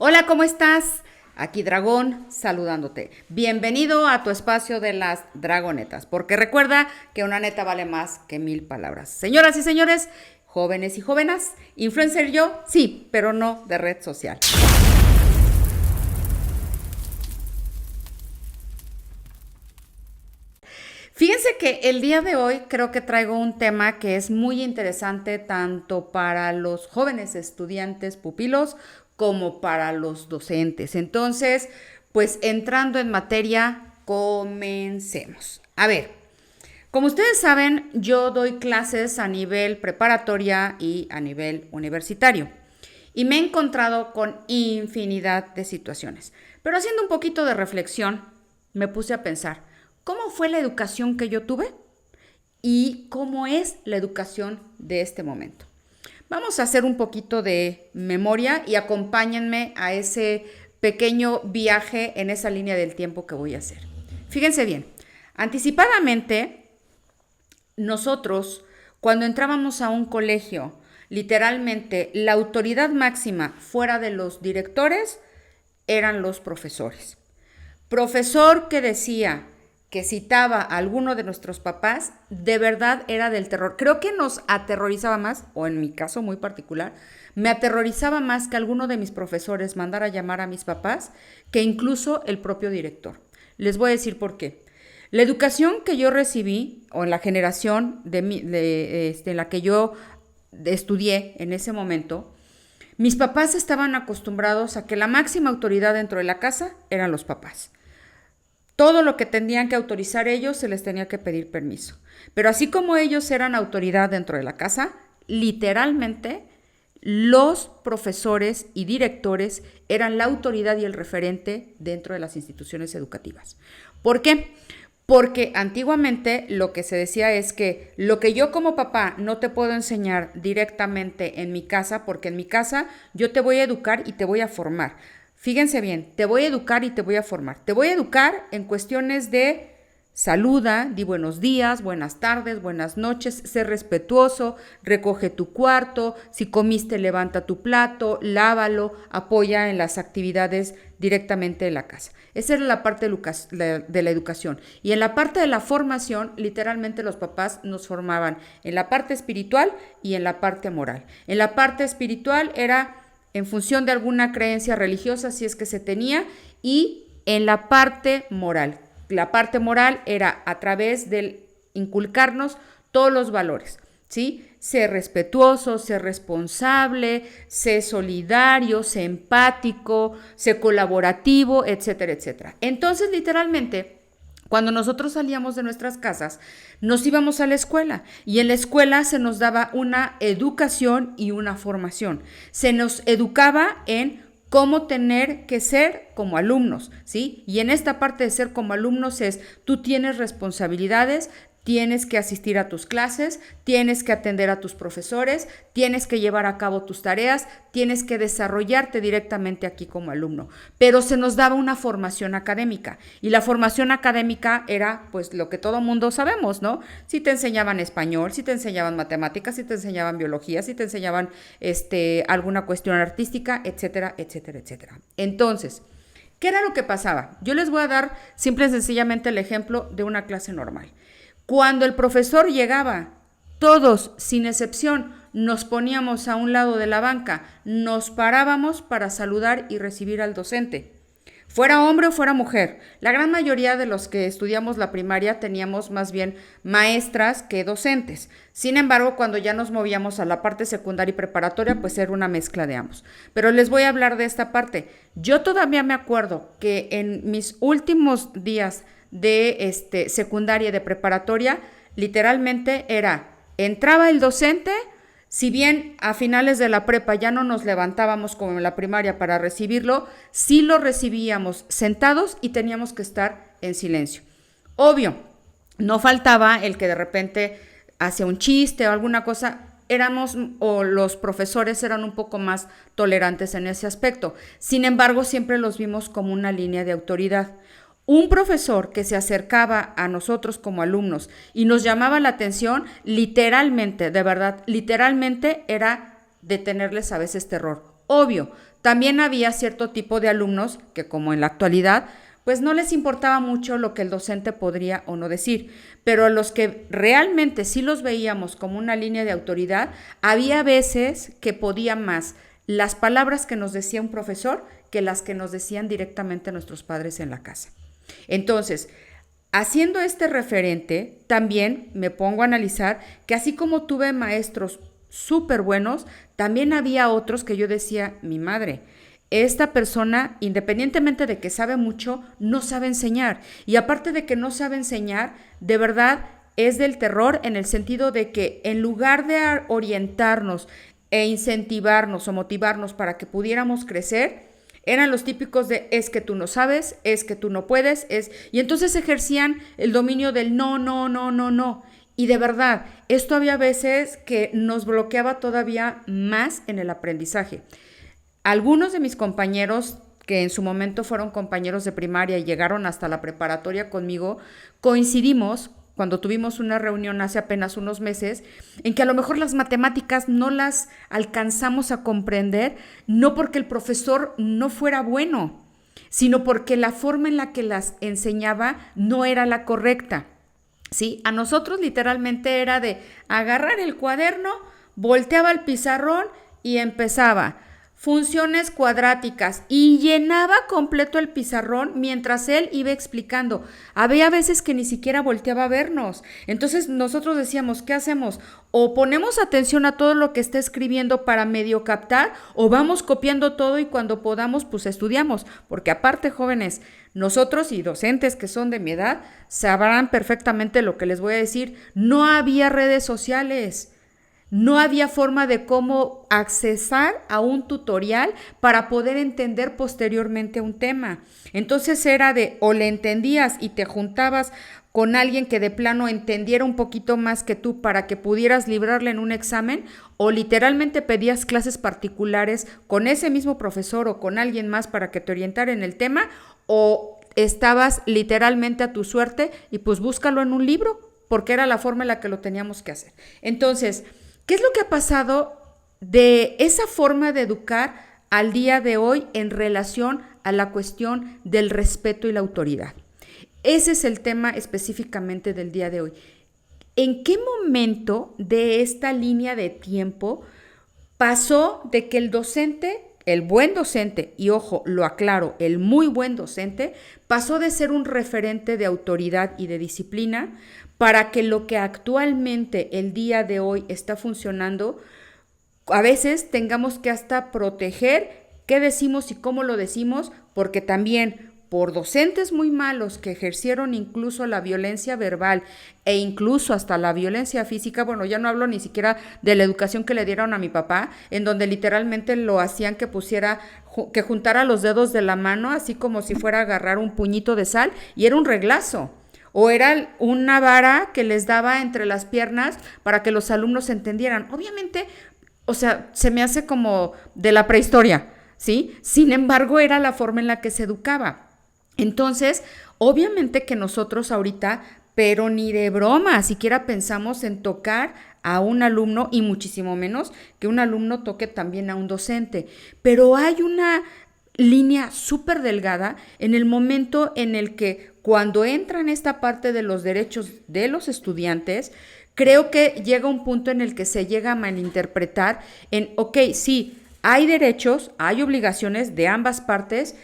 Hola, ¿cómo estás? Aquí Dragón saludándote. Bienvenido a tu espacio de las dragonetas, porque recuerda que una neta vale más que 1000 palabras. Señoras y señores, jóvenes y jóvenes, influencer yo, sí, pero no de red social. Fíjense que el día de hoy creo que traigo un tema que es muy interesante tanto para los jóvenes estudiantes pupilos como para los docentes. Entonces, pues entrando en materia, comencemos. A ver, como ustedes saben, yo doy clases a nivel preparatoria y a nivel universitario. Y me he encontrado con infinidad de situaciones. Pero haciendo un poquito de reflexión, me puse a pensar, ¿cómo fue la educación que yo tuve? ¿Y cómo es la educación de este momento? Vamos a hacer un poquito de memoria y acompáñenme a ese pequeño viaje en esa línea del tiempo que voy a hacer. Fíjense bien, anticipadamente nosotros cuando entrábamos a un colegio, literalmente la autoridad máxima fuera de los directores eran los profesores. Profesor que decía que citaba a alguno de nuestros papás, de verdad era del terror. Creo que nos aterrorizaba más, o en mi caso muy particular, me aterrorizaba más que alguno de mis profesores mandara a llamar a mis papás que incluso el propio director. Les voy a decir por qué. La educación que yo recibí, o en la generación en la que yo estudié en ese momento, mis papás estaban acostumbrados a que la máxima autoridad dentro de la casa eran los papás. Todo lo que tenían que autorizar ellos se les tenía que pedir permiso. Pero así como ellos eran autoridad dentro de la casa, literalmente los profesores y directores eran la autoridad y el referente dentro de las instituciones educativas. ¿Por qué? Porque antiguamente lo que se decía es que lo que yo como papá no te puedo enseñar directamente en mi casa, porque en mi casa yo te voy a educar y te voy a formar. Fíjense bien, te voy a educar y te voy a formar. Te voy a educar en cuestiones de saluda, di buenos días, buenas tardes, buenas noches, sé respetuoso, recoge tu cuarto, si comiste levanta tu plato, lávalo, apoya en las actividades directamente de la casa. Esa era la parte de la educación. Y en la parte de la formación, literalmente los papás nos formaban en la parte espiritual y en la parte moral. En la parte espiritual era en función de alguna creencia religiosa, si es que se tenía, y en la parte moral. La parte moral era a través de inculcarnos todos los valores, ¿sí? Ser respetuoso, ser responsable, ser solidario, ser empático, ser colaborativo, etcétera, etcétera. Entonces, literalmente, cuando nosotros salíamos de nuestras casas, nos íbamos a la escuela y en la escuela se nos daba una educación y una formación. Se nos educaba en cómo tener que ser como alumnos, ¿sí? Y en esta parte de ser como alumnos es, tú tienes responsabilidades, tienes que asistir a tus clases, tienes que atender a tus profesores, tienes que llevar a cabo tus tareas, tienes que desarrollarte directamente aquí como alumno. Pero se nos daba una formación académica y la formación académica era pues lo que todo mundo sabemos, ¿no? Si te enseñaban español, si te enseñaban matemáticas, si te enseñaban biología, si te enseñaban alguna cuestión artística, etcétera, etcétera, etcétera. Entonces, ¿qué era lo que pasaba? Yo les voy a dar simple y sencillamente el ejemplo de una clase normal. Cuando el profesor llegaba, todos, sin excepción, nos poníamos a un lado de la banca, nos parábamos para saludar y recibir al docente. Fuera hombre o fuera mujer, la gran mayoría de los que estudiamos la primaria teníamos más bien maestras que docentes. Sin embargo, cuando ya nos movíamos a la parte secundaria y preparatoria, pues era una mezcla de ambos. Pero les voy a hablar de esta parte. Yo todavía me acuerdo que en mis últimos días de secundaria y de preparatoria, literalmente entraba el docente, si bien a finales de la prepa ya no nos levantábamos como en la primaria para recibirlo, sí lo recibíamos sentados y teníamos que estar en silencio. Obvio, no faltaba el que de repente hacía un chiste o alguna cosa, los profesores eran un poco más tolerantes en ese aspecto. Sin embargo, siempre los vimos como una línea de autoridad. Un profesor que se acercaba a nosotros como alumnos y nos llamaba la atención, literalmente, de verdad, literalmente era de tenerles a veces terror. Obvio, también había cierto tipo de alumnos que, como en la actualidad, pues no les importaba mucho lo que el docente podría o no decir, pero a los que realmente sí los veíamos como una línea de autoridad, había veces que podían más las palabras que nos decía un profesor que las que nos decían directamente nuestros padres en la casa. Entonces, haciendo este referente, también me pongo a analizar que así como tuve maestros súper buenos, también había otros que yo decía, mi madre, esta persona, independientemente de que sabe mucho, no sabe enseñar. Y aparte de que no sabe enseñar, de verdad es del terror en el sentido de que en lugar de orientarnos e incentivarnos o motivarnos para que pudiéramos crecer, eran los típicos de es que tú no sabes, es que tú no puedes, y entonces ejercían el dominio del no, no, no, no, no. Y de verdad, esto había veces que nos bloqueaba todavía más en el aprendizaje. Algunos de mis compañeros que en su momento fueron compañeros de primaria y llegaron hasta la preparatoria conmigo, coincidimos cuando tuvimos una reunión hace apenas unos meses, en que a lo mejor las matemáticas no las alcanzamos a comprender, no porque el profesor no fuera bueno, sino porque la forma en la que las enseñaba no era la correcta. ¿Sí? A nosotros literalmente era de agarrar el cuaderno, volteaba el pizarrón y empezaba funciones cuadráticas y llenaba completo el pizarrón mientras él iba explicando. Había veces que ni siquiera volteaba a vernos. Entonces nosotros decíamos, ¿qué hacemos? O ponemos atención a todo lo que está escribiendo para medio captar, o vamos copiando todo y cuando podamos pues estudiamos. Porque aparte, jóvenes, nosotros y docentes que son de mi edad sabrán perfectamente lo que les voy a decir. No había redes sociales. No había forma de cómo accesar a un tutorial para poder entender posteriormente un tema. Entonces era de o le entendías y te juntabas con alguien que de plano entendiera un poquito más que tú para que pudieras librarle en un examen, o literalmente pedías clases particulares con ese mismo profesor o con alguien más para que te orientara en el tema, o estabas literalmente a tu suerte y pues búscalo en un libro, porque era la forma en la que lo teníamos que hacer. Entonces, ¿qué es lo que ha pasado de esa forma de educar al día de hoy en relación a la cuestión del respeto y la autoridad? Ese es el tema específicamente del día de hoy. ¿En qué momento de esta línea de tiempo pasó de que el docente, el buen docente, y ojo, lo aclaro, el muy buen docente, pasó de ser un referente de autoridad y de disciplina para que lo que actualmente el día de hoy está funcionando, a veces tengamos que hasta proteger qué decimos y cómo lo decimos, porque también por docentes muy malos que ejercieron incluso la violencia verbal e incluso hasta la violencia física, bueno, ya no hablo ni siquiera de la educación que le dieron a mi papá, en donde literalmente lo hacían que juntara los dedos de la mano, así como si fuera a agarrar un puñito de sal, y era un reglazo. O era una vara que les daba entre las piernas para que los alumnos entendieran. Obviamente, o sea, se me hace como de la prehistoria, ¿sí? Sin embargo, era la forma en la que se educaba. Entonces, obviamente que nosotros ahorita, pero ni de broma, siquiera pensamos en tocar a un alumno y muchísimo menos que un alumno toque también a un docente. Pero hay una línea súper delgada en el momento en el que cuando entra en esta parte de los derechos de los estudiantes, creo que llega un punto en el que se llega a malinterpretar en, ok, sí, hay derechos, hay obligaciones de ambas partes,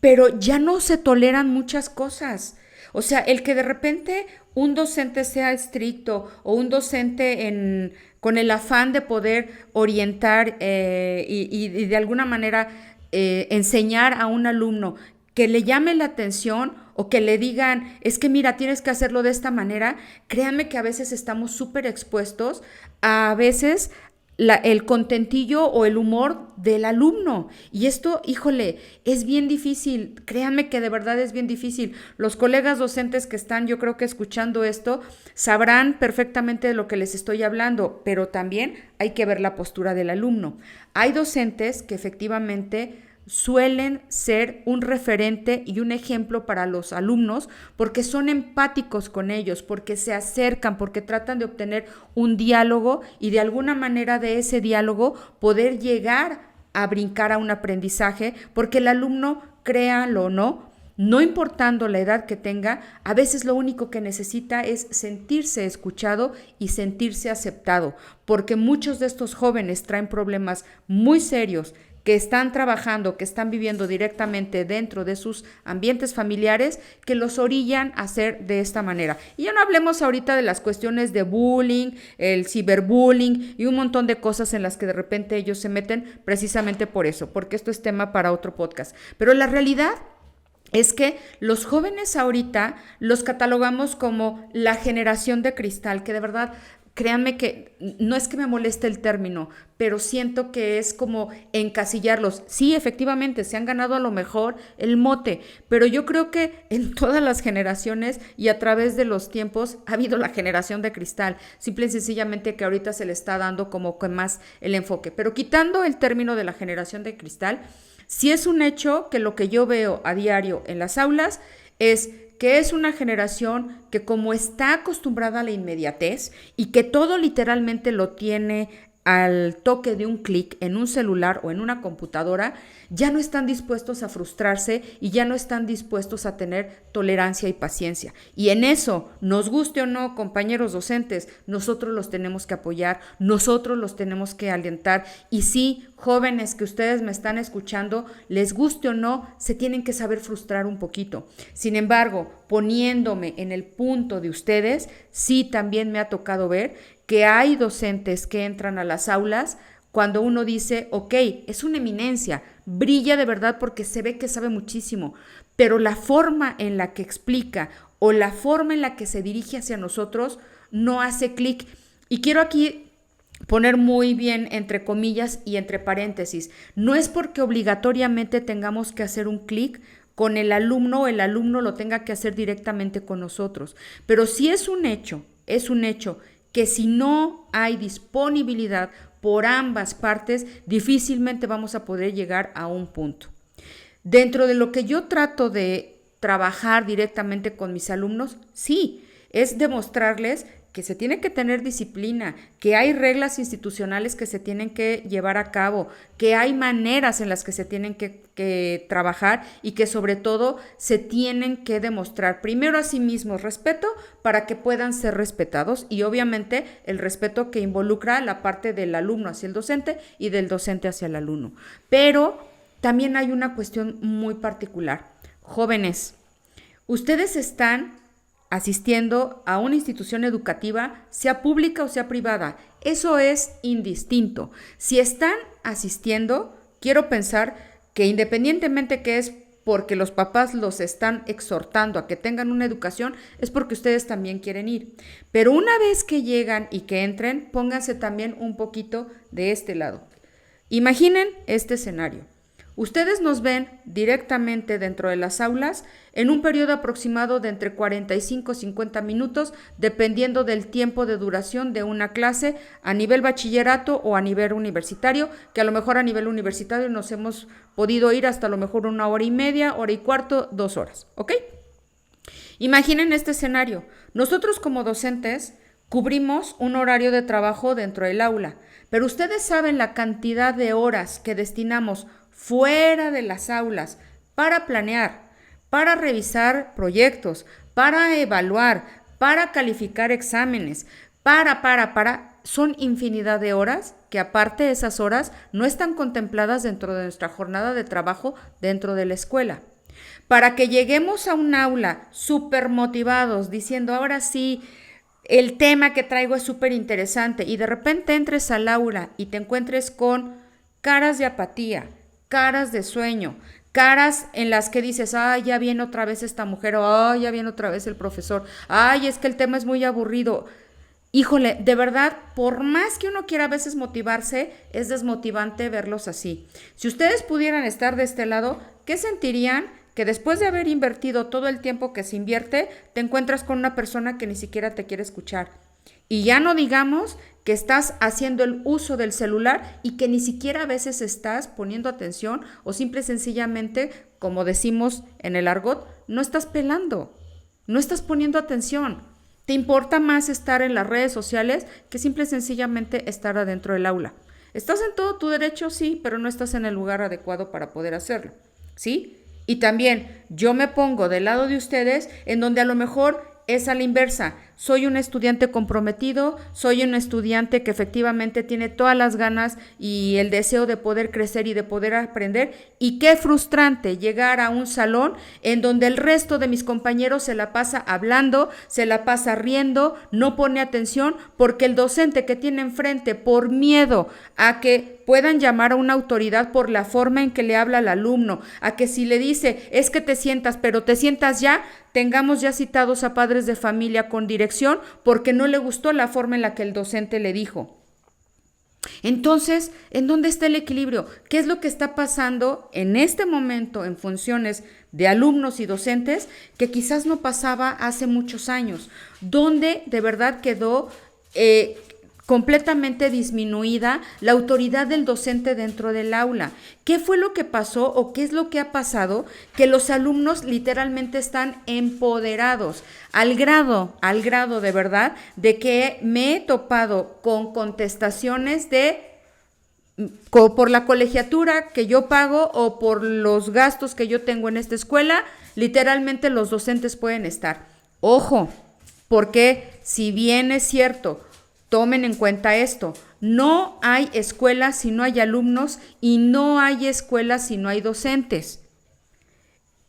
pero ya no se toleran muchas cosas. O sea, el que de repente un docente sea estricto o un docente con el afán de poder orientar y de alguna manera enseñar a un alumno que le llame la atención o que le digan, es que mira, tienes que hacerlo de esta manera, créanme que a veces estamos súper expuestos a veces el contentillo o el humor del alumno. Y esto, híjole, es bien difícil. Créanme que de verdad es bien difícil. Los colegas docentes que están, yo creo que escuchando esto, sabrán perfectamente de lo que les estoy hablando, pero también hay que ver la postura del alumno. Hay docentes que efectivamente suelen ser un referente y un ejemplo para los alumnos porque son empáticos con ellos, porque se acercan, porque tratan de obtener un diálogo y de alguna manera de ese diálogo poder llegar a brincar a un aprendizaje, porque el alumno, créanlo o no importando la edad que tenga, a veces lo único que necesita es sentirse escuchado y sentirse aceptado, porque muchos de estos jóvenes traen problemas muy serios que están trabajando, que están viviendo directamente dentro de sus ambientes familiares, que los orillan a hacer de esta manera. Y ya no hablemos ahorita de las cuestiones de bullying, el ciberbullying y un montón de cosas en las que de repente ellos se meten precisamente por eso, porque esto es tema para otro podcast. Pero la realidad es que los jóvenes ahorita los catalogamos como la generación de cristal, que de verdad, créanme que no es que me moleste el término, pero siento que es como encasillarlos. Sí, efectivamente, se han ganado a lo mejor el mote, pero yo creo que en todas las generaciones y a través de los tiempos ha habido la generación de cristal. Simple y sencillamente que ahorita se le está dando como que más el enfoque. Pero quitando el término de la generación de cristal, sí es un hecho que lo que yo veo a diario en las aulas es que es una generación que como está acostumbrada a la inmediatez y que todo literalmente lo tiene al toque de un clic en un celular o en una computadora, ya no están dispuestos a frustrarse y ya no están dispuestos a tener tolerancia y paciencia. Y en eso, nos guste o no, compañeros docentes, nosotros los tenemos que apoyar, nosotros los tenemos que alentar. Y sí, jóvenes que ustedes me están escuchando, les guste o no, se tienen que saber frustrar un poquito. Sin embargo, poniéndome en el punto de ustedes, sí también me ha tocado ver que hay docentes que entran a las aulas cuando uno dice, ok, es una eminencia, brilla de verdad porque se ve que sabe muchísimo, pero la forma en la que explica o la forma en la que se dirige hacia nosotros no hace clic. Y quiero aquí poner muy bien entre comillas y entre paréntesis, no es porque obligatoriamente tengamos que hacer un clic con el alumno o el alumno lo tenga que hacer directamente con nosotros, pero sí es un hecho que si no hay disponibilidad por ambas partes, difícilmente vamos a poder llegar a un punto. Dentro de lo que yo trato de trabajar directamente con mis alumnos, sí, es demostrarles que se tiene que tener disciplina, que hay reglas institucionales que se tienen que llevar a cabo, que hay maneras en las que se tienen que trabajar y que sobre todo se tienen que demostrar primero a sí mismos respeto para que puedan ser respetados y obviamente el respeto que involucra la parte del alumno hacia el docente y del docente hacia el alumno. Pero también hay una cuestión muy particular. Jóvenes, ustedes están asistiendo a una institución educativa, sea pública o sea privada. Eso es indistinto. Si están asistiendo, quiero pensar que independientemente que es porque los papás los están exhortando a que tengan una educación, es porque ustedes también quieren ir. Pero una vez que llegan y que entren, pónganse también un poquito de este lado. Imaginen este escenario. Ustedes nos ven directamente dentro de las aulas en un periodo aproximado de entre 45 y 50 minutos, dependiendo del tiempo de duración de una clase a nivel bachillerato o a nivel universitario, que a lo mejor a nivel universitario nos hemos podido ir hasta a lo mejor 1 hora y media, hora y cuarto, 2 horas, ¿ok? Imaginen este escenario. Nosotros como docentes cubrimos un horario de trabajo dentro del aula, pero ustedes saben la cantidad de horas que destinamos fuera de las aulas para planear, para revisar proyectos, para evaluar, para calificar exámenes, son infinidad de horas que aparte de esas horas no están contempladas dentro de nuestra jornada de trabajo dentro de la escuela. Para que lleguemos a un aula súper motivados diciendo ahora sí, el tema que traigo es súper interesante y de repente entres al aula y te encuentres con caras de apatía, caras de sueño, caras en las que dices, ay, ya viene otra vez esta mujer, o ay, ya viene otra vez el profesor, ay, es que el tema es muy aburrido. Híjole, de verdad, por más que uno quiera a veces motivarse, es desmotivante verlos así. Si ustedes pudieran estar de este lado, ¿qué sentirían? Que después de haber invertido todo el tiempo que se invierte, te encuentras con una persona que ni siquiera te quiere escuchar. Y ya no digamos que estás haciendo el uso del celular y que ni siquiera a veces estás poniendo atención o simple y sencillamente, como decimos en el argot, no estás pelando, no estás poniendo atención. Te importa más estar en las redes sociales que simple y sencillamente estar adentro del aula. Estás en todo tu derecho, sí, pero no estás en el lugar adecuado para poder hacerlo, ¿sí? Y también yo me pongo del lado de ustedes en donde a lo mejor es a la inversa. Soy un estudiante comprometido, soy un estudiante que efectivamente tiene todas las ganas y el deseo de poder crecer y de poder aprender. Y qué frustrante llegar a un salón en donde el resto de mis compañeros se la pasa hablando, se la pasa riendo, no pone atención porque el docente que tiene enfrente, por miedo a que puedan llamar a una autoridad por la forma en que le habla al alumno, a que si le dice es que te sientas, pero te sientas ya, tengamos ya citados a padres de familia con dirección porque no le gustó la forma en la que el docente le dijo. Entonces, ¿en dónde está el equilibrio? ¿Qué es lo que está pasando en este momento en funciones de alumnos y docentes que quizás no pasaba hace muchos años? ¿Dónde de verdad quedó completamente disminuida la autoridad del docente dentro del aula? ¿Qué fue lo que pasó o qué es lo que ha pasado? Que los alumnos literalmente están empoderados al grado de verdad de que me he topado con contestaciones por la colegiatura que yo pago o por los gastos que yo tengo en esta escuela, literalmente los docentes pueden estar. Ojo, porque si bien es cierto, tomen en cuenta esto, no hay escuela si no hay alumnos y no hay escuela si no hay docentes.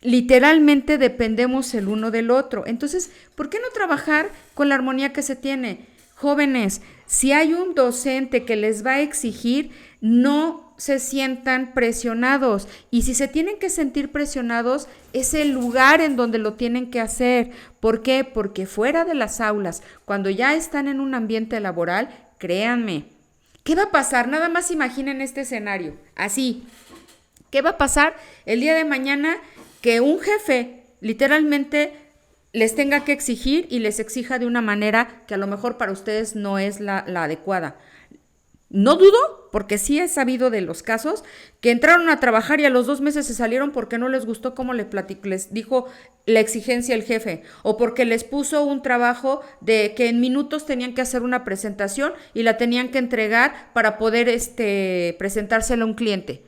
Literalmente dependemos el uno del otro. Entonces, ¿por qué no trabajar con la armonía que se tiene? Jóvenes, si hay un docente que les va a exigir, no se sientan presionados. Y si se tienen que sentir presionados, es el lugar en donde lo tienen que hacer. ¿Por qué? Porque fuera de las aulas, cuando ya están en un ambiente laboral, créanme, ¿qué va a pasar? Nada más imaginen este escenario, así. ¿Qué va a pasar el día de mañana que un jefe literalmente les tenga que exigir y les exija de una manera que a lo mejor para ustedes no es la adecuada? No dudo, porque sí he sabido de los casos, que entraron a trabajar y a los 2 meses se salieron porque no les gustó cómo les dijo la exigencia el jefe, o porque les puso un trabajo de que en minutos tenían que hacer una presentación y la tenían que entregar para poder presentársela a un cliente.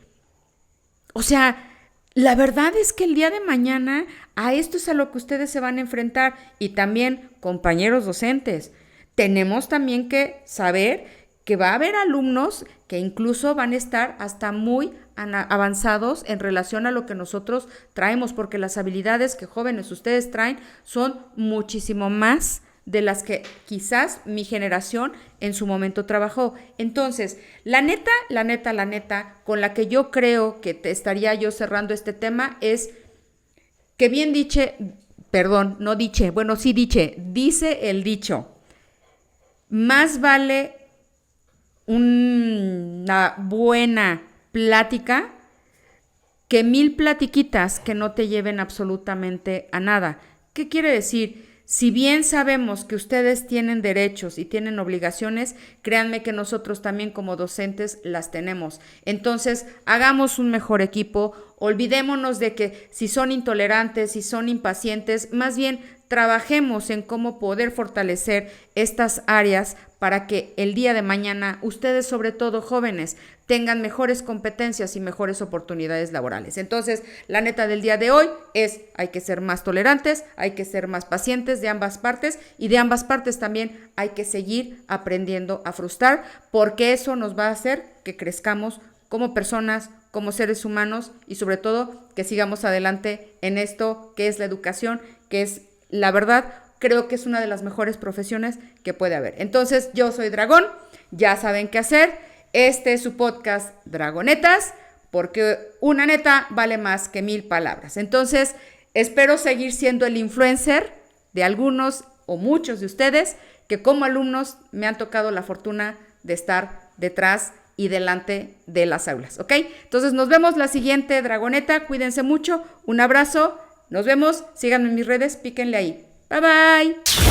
O sea, la verdad es que el día de mañana a esto es a lo que ustedes se van a enfrentar. Y también, compañeros docentes, tenemos también que saber que va a haber alumnos que incluso van a estar hasta muy avanzados en relación a lo que nosotros traemos, porque las habilidades que jóvenes ustedes traen son muchísimo más de las que quizás mi generación en su momento trabajó. Entonces, la neta, con la que yo creo que estaría yo cerrando este tema es que bien dice el dicho, más vale una buena plática que 1000 platiquitas que no te lleven absolutamente a nada. ¿Qué quiere decir? Si bien sabemos que ustedes tienen derechos y tienen obligaciones, créanme que nosotros también como docentes las tenemos. Entonces, hagamos un mejor equipo, olvidémonos de que si son intolerantes, si son impacientes, más bien trabajemos en cómo poder fortalecer estas áreas para que el día de mañana ustedes, sobre todo jóvenes, tengan mejores competencias y mejores oportunidades laborales. Entonces, la neta del día de hoy es, hay que ser más tolerantes, hay que ser más pacientes de ambas partes y de ambas partes también hay que seguir aprendiendo a frustrar, porque eso nos va a hacer que crezcamos como personas, como seres humanos y sobre todo que sigamos adelante en esto que es la educación, que es, la verdad, creo que es una de las mejores profesiones que puede haber. Entonces, yo soy Dragón, ya saben qué hacer. Este es su podcast Dragonetas, porque una neta vale más que 1000 palabras. Entonces, espero seguir siendo el influencer de algunos o muchos de ustedes que como alumnos me han tocado la fortuna de estar detrás y delante de las aulas, ¿ok? Entonces, nos vemos la siguiente Dragoneta. Cuídense mucho. Un abrazo. Nos vemos. Síganme en mis redes. Píquenle ahí. Bye, bye.